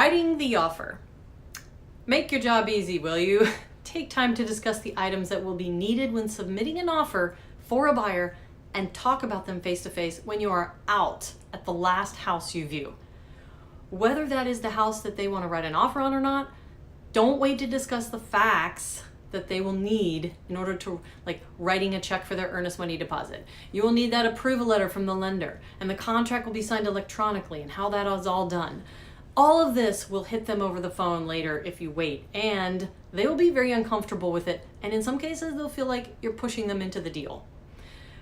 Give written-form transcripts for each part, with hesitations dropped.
Writing the offer. Make your job easy, will you? Take time to discuss the items that will be needed when submitting an offer for a buyer and talk about them face to face when you are out at the last house you view. Whether that is the house that they want to write an offer on or not, don't wait to discuss the facts that they will need in order to, like writing a check for their earnest money deposit. You will need that approval letter from the lender, and the contract will be signed electronically, and how that is all done. All of this will hit them over the phone later if you wait, and they will be very uncomfortable with it, and in some cases they'll feel like you're pushing them into the deal.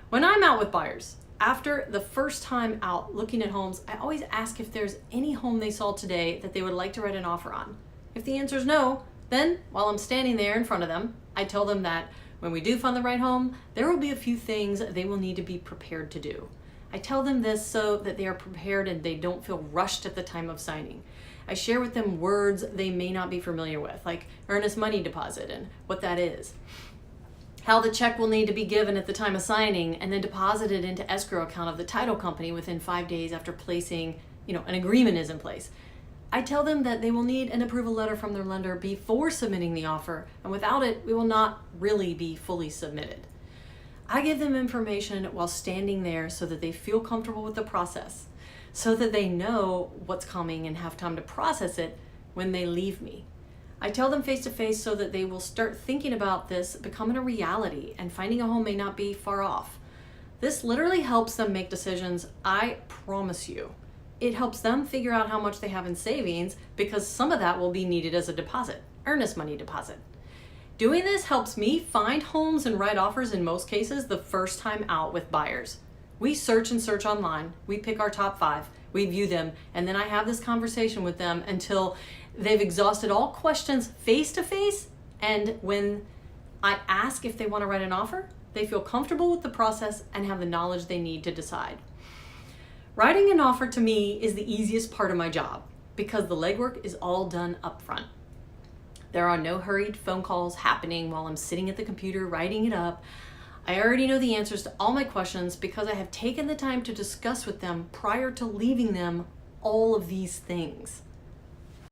When I'm out with buyers, after the first time out looking at homes, I always ask if there's any home they saw today that they would like to write an offer on. If the answer is no, then while I'm standing there in front of them, I tell them that when we do find the right home, there will be a few things they will need to be prepared to do. I tell them this so that they are prepared and they don't feel rushed at the time of signing. I share with them words they may not be familiar with, like earnest money deposit and what that is. How the check will need to be given at the time of signing and then deposited into escrow account of the title company within 5 days after placing, an agreement is in place. I tell them that they will need an approval letter from their lender before submitting the offer, and without it, we will not really be fully submitted. I give them information while standing there so that they feel comfortable with the process, so that they know what's coming and have time to process it when they leave me. I tell them face to face so that they will start thinking about this becoming a reality, and finding a home may not be far off. This literally helps them make decisions, I promise you. It helps them figure out how much they have in savings, because some of that will be needed as a deposit, earnest money deposit. Doing this helps me find homes and write offers in most cases the first time out with buyers. We search and search online, we pick our top 5, we view them, and then I have this conversation with them until they've exhausted all questions face to face, and when I ask if they want to write an offer, they feel comfortable with the process and have the knowledge they need to decide. Writing an offer to me is the easiest part of my job because the legwork is all done up front. There are no hurried phone calls happening while I'm sitting at the computer writing it up. I already know the answers to all my questions because I have taken the time to discuss with them prior to leaving them all of these things.